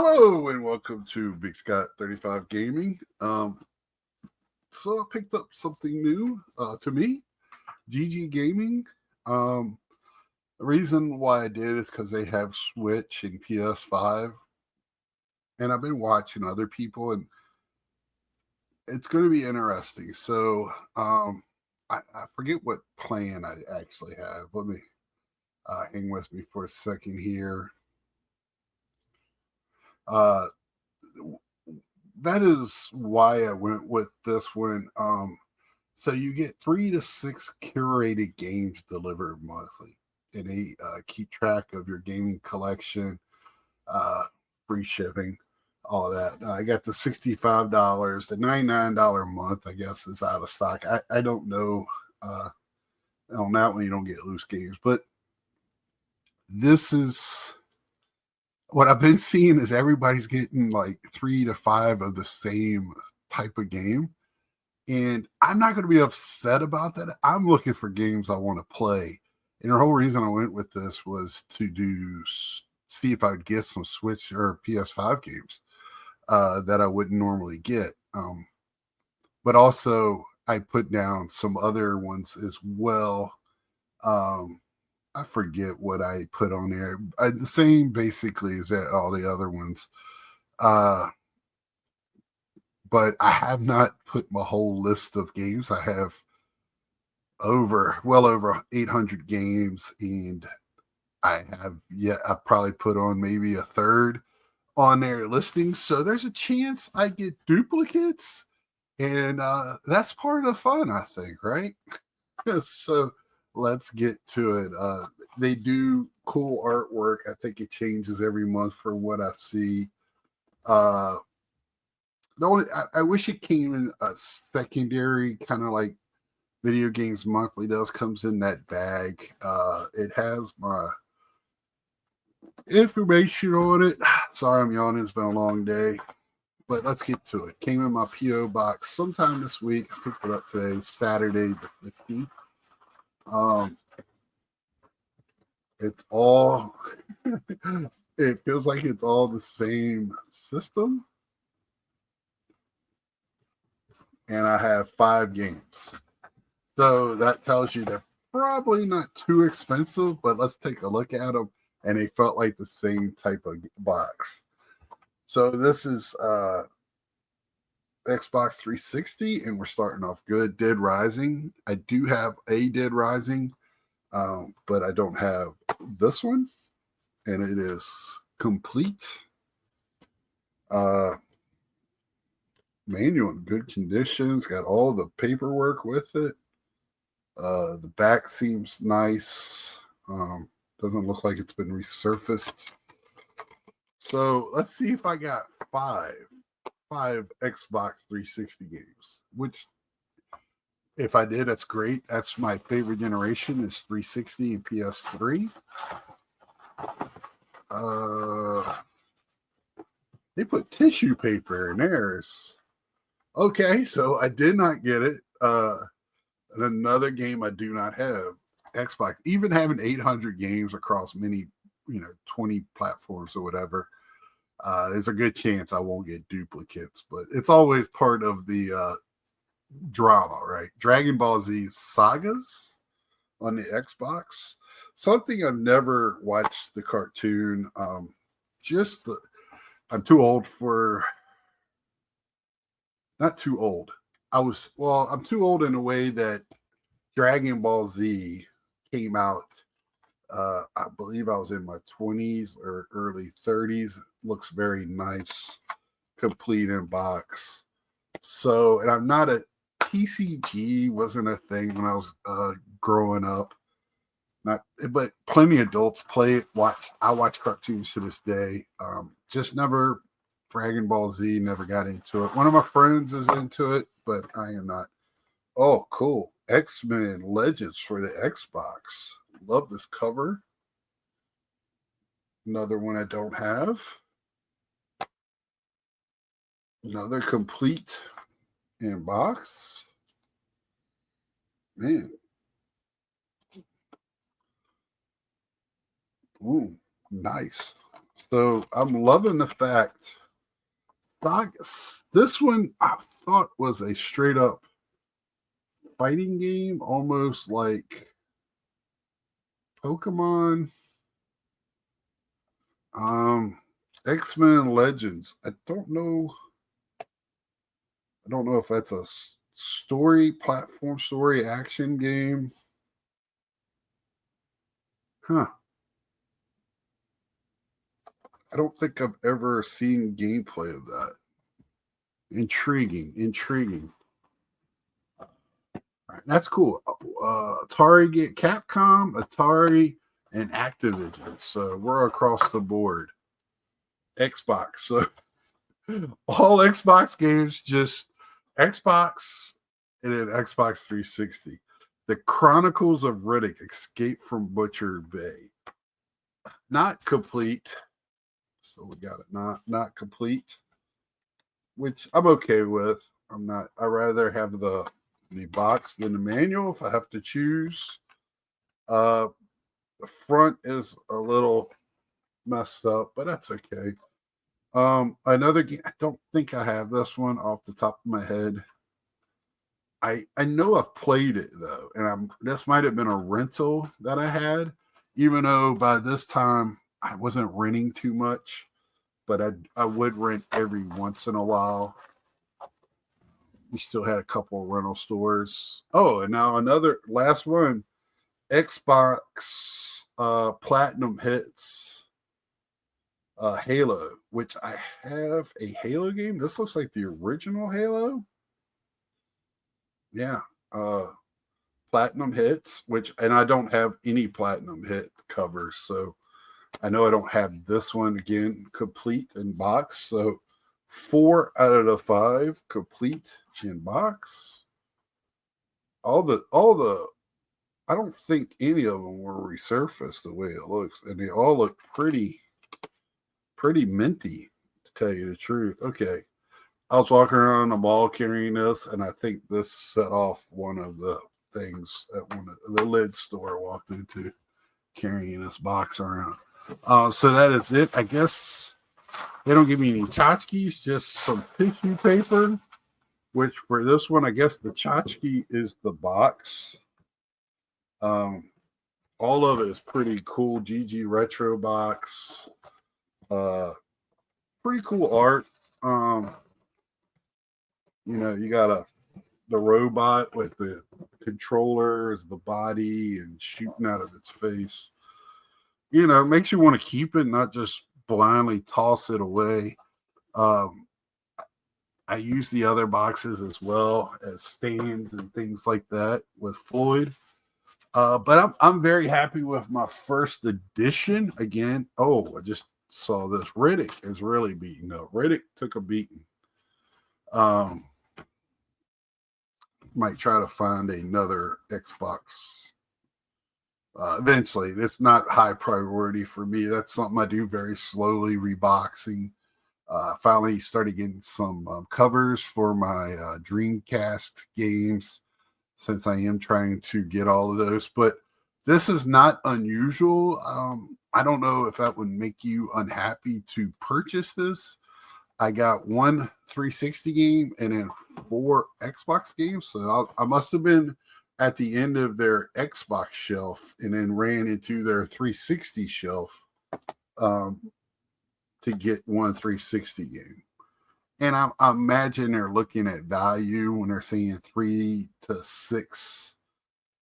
Hello and welcome to Big Scott 35 Gaming. So I picked up something new to me, GG Gaming. The reason why I did is because they have Switch and PS5, and I've been watching other people, and it's going to be interesting. So I forget what plan I actually have. Let me hang with me for a second here. Uh, that is why I went with this one. So you get 3 to 6 curated games delivered monthly, and they keep track of your gaming collection, uh, free shipping, all that. I got the $65, the $99 a month. I guess is out of stock. I don't know. On that one, you don't get loose games, but this is what I've been seeing is everybody's getting like 3 to 5 of the same type of game. And I'm not going to be upset about that. I'm looking for games I want to play. And the whole reason I went with this was to see if I would get some Switch or PS5 games that I wouldn't normally get. But also, I put down some other ones as well. I forget what I put on there. The same basically as all the other ones. But I have not put my whole list of games. I have well over 800 games, and I probably put on maybe a third on their listings. So there's a chance I get duplicates, and that's part of the fun, I think, right? So let's get to it. They do cool artwork. I think it changes every month for what I see. I wish it came in a secondary, kind of like Video Games Monthly does, comes in that bag. It has my information on it. Sorry, I'm yawning. It's been a long day, but let's get to it. Came in my PO box sometime this week. I picked it up today, Saturday the 15th. It's all. It feels like it's all the same system, and I have 5 games. So that tells you they're probably not too expensive, but let's take a look at them. And they felt like the same type of box. So this is Xbox 360, and we're starting off good. Dead Rising. I do have a Dead Rising, but I don't have this one, and it is complete. Manual in good conditions. Got all the paperwork with it. The back seems nice. Doesn't look like it's been resurfaced. So let's see if I got five Xbox 360 games, which if I did, that's great. That's my favorite generation is 360 and PS3. They put tissue paper in theirs. Okay, so I did not get it. And another game I do not have, Xbox. Even having 800 games across many, 20 platforms or whatever, there's a good chance I won't get duplicates. But it's always part of the drama, right? Dragon Ball Z Sagas on the Xbox. Something I've never watched the cartoon. I'm too old for. Not too old. I'm too old in a way that Dragon Ball Z came out. I believe I was in my 20s or early 30s. Looks very nice, complete in box. So, and I'm not a TCG wasn't a thing when I was growing up. But plenty of adults play it. I watch cartoons to this day. Just never Dragon Ball Z. Never got into it. One of my friends is into it, but I am not. Oh, cool. X-Men Legends for the Xbox. Love this cover. Another one I don't have. Another complete in box. Man. Ooh, nice. So I'm loving the fact this one I thought was a straight up fighting game, almost like Pokemon, um, X-Men Legends. I don't know if that's a platform story action game. Huh. I don't think I've ever seen gameplay of that. Intriguing. All right, that's cool. Capcom, Atari, and Activision. So we're across the board. Xbox. So all Xbox games, just Xbox and then Xbox 360. The Chronicles of Riddick: Escape from Butcher Bay. Not complete. So we got it not complete, which I'm okay with. I rather have the box than the manual if I have to choose. The front is a little messed up, but that's okay. Another game, I don't think I have this one off the top of my head. I know I've played it though, and this might have been a rental that I had, even though by this time I wasn't renting too much, but I would rent every once in a while. We still had a couple of rental stores. Oh, and now another last one, Xbox Platinum Hits Halo, which I have a Halo game. This looks like the original Halo. Yeah. Platinum Hits, and I don't have any Platinum Hit covers, so I know I don't have this one again complete in box. So 4 out of the 5 complete in box. All the I don't think any of them were resurfaced the way it looks, and they all look pretty minty, to tell you the truth. Okay. I was walking around the mall carrying this, and I think this set off one of the things at one of the lid store I walked into, carrying this box around. So that is it. I guess they don't give me any tchotchkes, just some tissue paper, which for this one, I guess the tchotchke is the box. All of it is pretty cool. GG Retro box. Pretty cool art. You got the robot with the controller as the body and shooting out of its face. It makes you want to keep it, not just blindly toss it away. I use the other boxes as well as stands and things like that with Floyd. But I'm very happy with my first edition. Again, I just saw this. Riddick is really beating up. Riddick took a beating. Might try to find another Xbox eventually. It's not high priority for me. That's something I do very slowly, reboxing. Finally started getting some covers for my Dreamcast games, since I am trying to get all of those. But this is not unusual. I don't know if that would make you unhappy to purchase this. I got one 360 game and then 4 Xbox games. So I must have been at the end of their Xbox shelf and then ran into their 360 shelf to get one 360 game. And I imagine they're looking at value when they're saying 3 to 6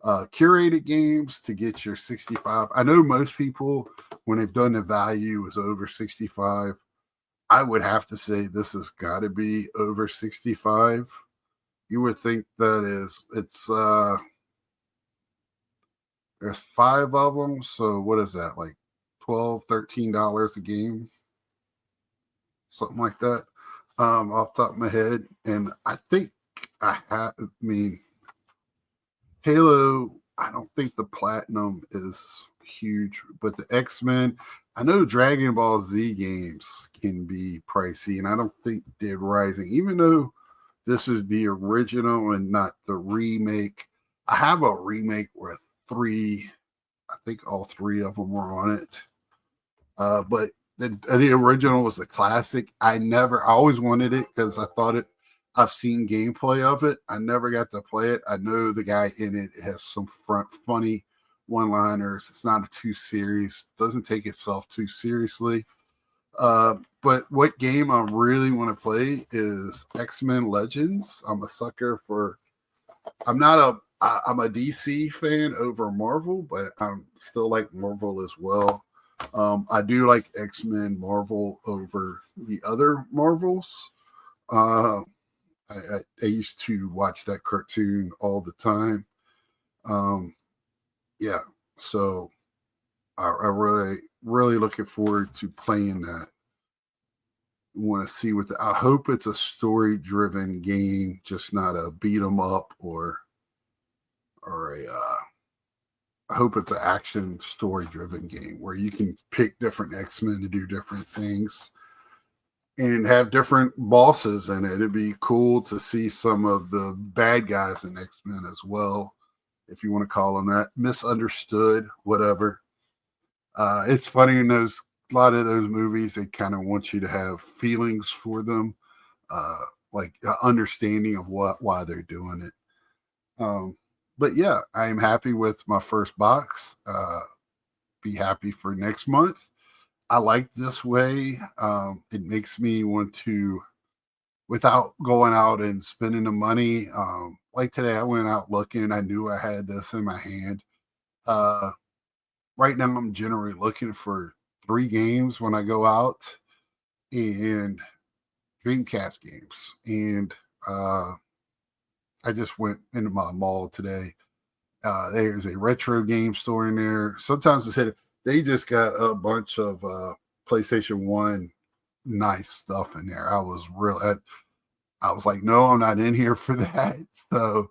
curated games to get your 65. I know most people, when they've done the value, is over 65. I would have to say this has got to be over 65. You would think it's there's 5 of them. So what is that, like $12, $13 a game? Something like that. Off the top of my head. And I think Halo, I don't think the Platinum is huge, but the X-Men, I know Dragon Ball Z games can be pricey, and I don't think Dead Rising, even though this is the original and not the remake. I have a remake with 3, I think all 3 of them were on it. But The original was the classic. I always wanted it because I thought it. I've seen gameplay of it. I never got to play it. I know the guy in it has some funny one-liners. It's not too serious. Doesn't take itself too seriously. But what game I really want to play is X-Men Legends. I'm a sucker for. I'm not a. I'm a DC fan over Marvel, but I'm still like Marvel as well. I do like X-Men Marvel over the other Marvels. Uh, I used to watch that cartoon all the time. Um, yeah, so I really, really looking forward to playing that. Want to see what I hope it's a story-driven game, just not a beat 'em up or a. I hope it's an action story-driven game where you can pick different X-Men to do different things and have different bosses in it. It'd be cool to see some of the bad guys in X-Men as well, if you want to call them that. Misunderstood, whatever. It's funny in those a lot of those movies, they kind of want you to have feelings for them, uh, like understanding of why they're doing it. But yeah, I am happy with my first box. Be happy for next month. I like this way. It makes me want to, without going out and spending the money. Like today, I went out looking. I knew I had this in my hand. Uh, right now, I'm generally looking for 3 games when I go out and Dreamcast games. And I just went into my mall today. There's a retro game store in there. Sometimes it's hit. They just got a bunch of PlayStation 1 nice stuff in there. I was like, no, I'm not in here for that. So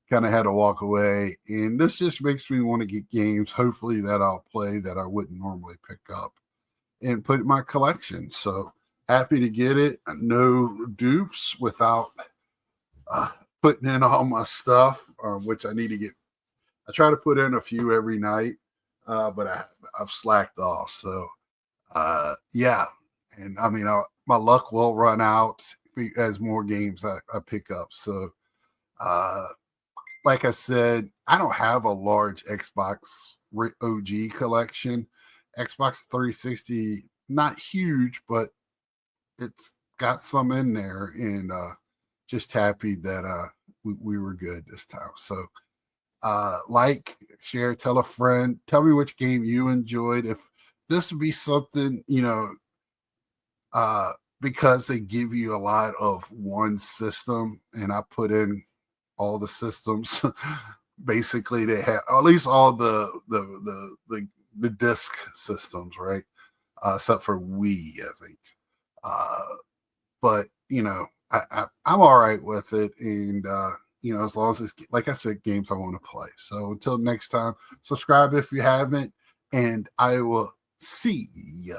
kind of had to walk away. And this just makes me want to get games, hopefully, that I'll play that I wouldn't normally pick up and put in my collection. So happy to get it. No dupes without putting in all my stuff, which I need to get. I try to put in a few every night, but I've slacked off. So yeah, and I mean, my luck will run out as more games I pick up. So, uh, like I said, I don't have a large Xbox OG collection. Xbox 360, not huge, but it's got some in there, and just happy that we were good this time. So, like, share, tell a friend, tell me which game you enjoyed. If this would be something, because they give you a lot of one system, and I put in all the systems. Basically, they have at least all the disc systems, right? Except for Wii, I think. But I'm all right with it, and as long as it's, like I said, games I want to play. So until next time, subscribe if you haven't, and I will see ya.